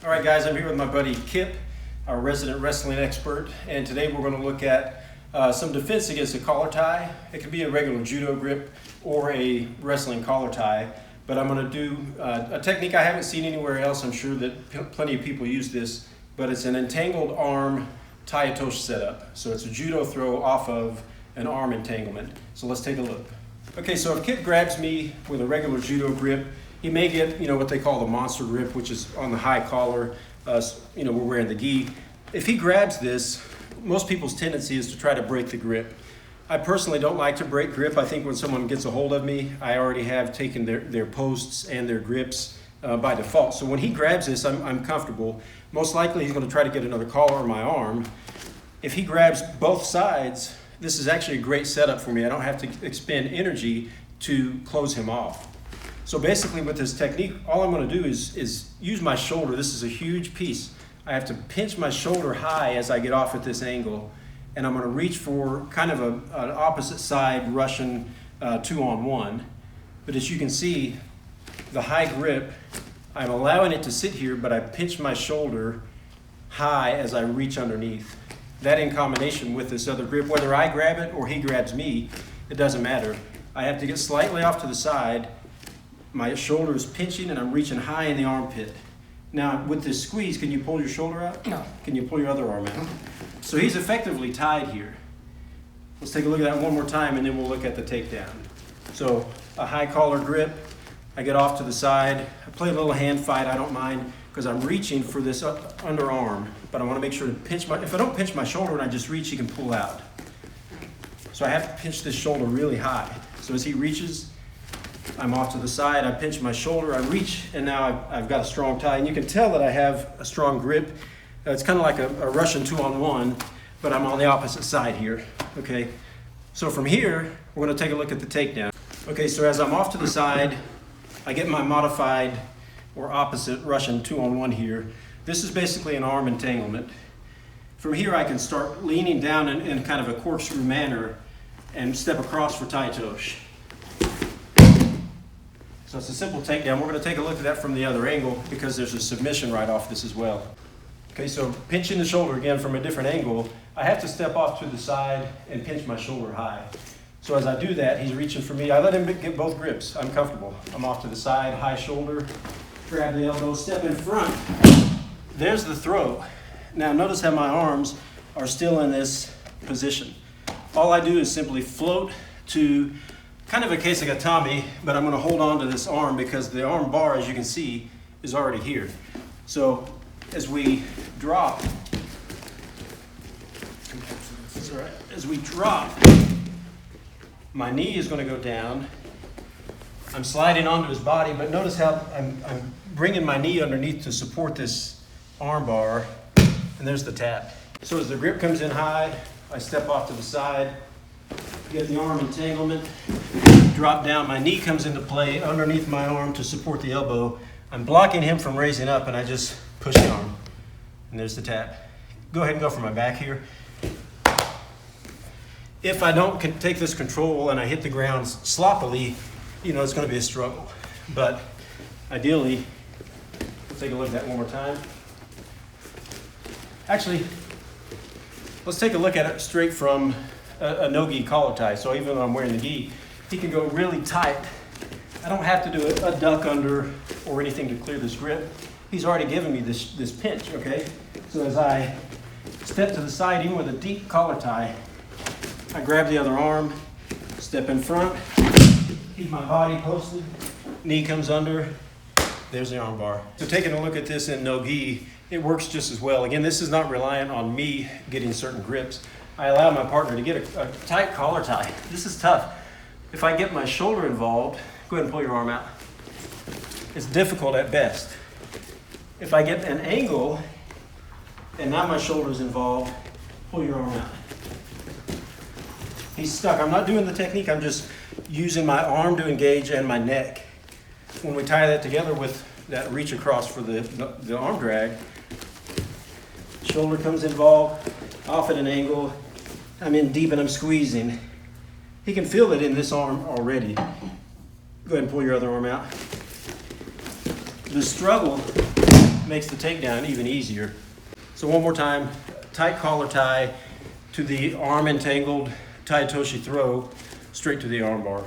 All right, guys, I'm here with my buddy Kip, our resident wrestling expert, and today we're going to look at some defense against a collar tie. It could be a regular judo grip or a wrestling collar tie, but I'm going to do a technique I haven't seen anywhere else. I'm sure that plenty of people use this, but it's an entangled arm tie otoshi setup. So it's a judo throw off of an arm entanglement. So let's take a look. Okay, so if Kip grabs me with a regular judo grip, he may get, what they call the monster grip, which is on the high collar. We're wearing the gi. If he grabs this, most people's tendency is to try to break the grip. I personally don't like to break grip. I think when someone gets a hold of me, I already have taken their posts and their grips by default. So when he grabs this, I'm comfortable. Most likely he's going to try to get another collar on my arm. If he grabs both sides, this is actually a great setup for me. I don't have to expend energy to close him off. So basically with this technique, all I'm going to do is use my shoulder. This is a huge piece. I have to pinch my shoulder high as I get off at this angle, and I'm going to reach for kind of an opposite side Russian 2-on-1. But as you can see, the high grip, I'm allowing it to sit here, but I pinch my shoulder high as I reach underneath. That in combination with this other grip, whether I grab it or he grabs me, it doesn't matter. I have to get slightly off to the side. My shoulder is pinching and I'm reaching high in the armpit. Now with this squeeze, can you pull your shoulder out? No. Can you pull your other arm out? So he's effectively tied here. Let's take a look at that one more time and then we'll look at the takedown. So a high collar grip, I get off to the side. I play a little hand fight, I don't mind, because I'm reaching for this underarm, but I want to make sure to pinch if I don't pinch my shoulder and I just reach, he can pull out. So I have to pinch this shoulder really high. So as he reaches, I'm off to the side, I pinch my shoulder, I reach, and now I've got a strong tie. And you can tell that I have a strong grip. It's kind of like a Russian 2-on-1, but I'm on the opposite side here, okay? So from here, we're going to take a look at the takedown. Okay, so as I'm off to the side, I get my modified or opposite Russian 2-on-1 here. This is basically an arm entanglement. From here, I can start leaning down in kind of a corkscrew manner and step across for tai otoshi. So it's a simple takedown. We're going to take a look at that from the other angle because there's a submission right off this as well. Okay, so pinching the shoulder again from a different angle, I have to step off to the side and pinch my shoulder high. So as I do that, he's reaching for me. I let him get both grips. I'm comfortable. I'm off to the side, high shoulder, grab the elbow, step in front. There's the throw. Now notice how my arms are still in this position. All I do is simply float to kind of a case of gatame, but I'm going to hold on to this arm because the arm bar, as you can see, is already here. So as we drop, my knee is going to go down. I'm sliding onto his body, but notice how I'm bringing my knee underneath to support this arm bar, and there's the tap. So as the grip comes in high, I step off to the side, get the arm entanglement, drop down, my knee comes into play underneath my arm to support the elbow. I'm blocking him from raising up and I just push the arm. And there's the tap. Go ahead and go for my back here. If I don't take this control and I hit the ground sloppily, it's going to be a struggle. But ideally, let's take a look at that one more time. Actually, let's take a look at it straight from a no-gi collar tie. So even though I'm wearing the gi, he can go really tight. I don't have to do a duck under or anything to clear this grip. He's already given me this pinch, okay? So as I step to the side, even with a deep collar tie, I grab the other arm, step in front, keep my body posted, knee comes under, there's the arm bar. So taking a look at this in no-gi, it works just as well. Again, this is not reliant on me getting certain grips. I allow my partner to get a tight collar tie. This is tough. If I get my shoulder involved, go ahead and pull your arm out. It's difficult at best. If I get an angle and now my shoulder's involved, pull your arm out. He's stuck. I'm not doing the technique. I'm just using my arm to engage and my neck. When we tie that together with that reach across for the arm drag, shoulder comes involved, off at an angle, I'm in deep and I'm squeezing. He can feel it in this arm already. Go ahead and pull your other arm out. The struggle makes the takedown even easier. So one more time, tight collar tie to the arm entangled tai otoshi throw, straight to the arm bar.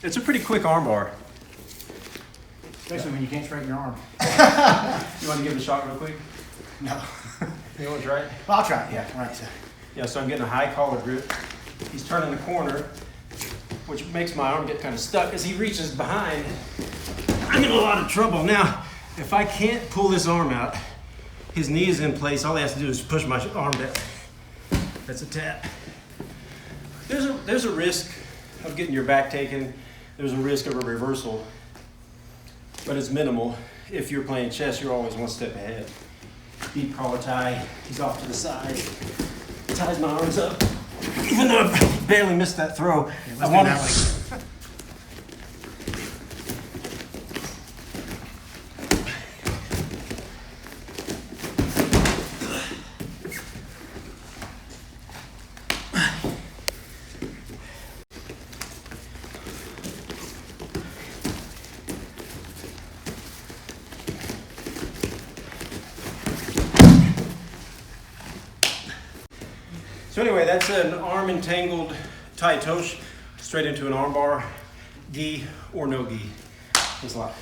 It's a pretty quick arm bar. Especially when you can't straighten your arm. You want to give it a shot real quick? No. You want to try it? Well, I'll try it, yeah. All right, so. Yeah, so I'm getting a high collar grip. He's turning the corner, which makes my arm get kind of stuck. As he reaches behind, I'm in a lot of trouble. Now, if I can't pull this arm out, his knee is in place. All he has to do is push my arm down. That's a tap. There's a risk of getting your back taken. There's a risk of a reversal, but it's minimal. If you're playing chess, you're always one step ahead. Deep collar tie, he's off to the side. Ties my arms up. Even though I barely missed that throw, I want to. So anyway, that's an arm entangled tai otoshi straight into an arm bar, gi or no gi. Thanks a lot.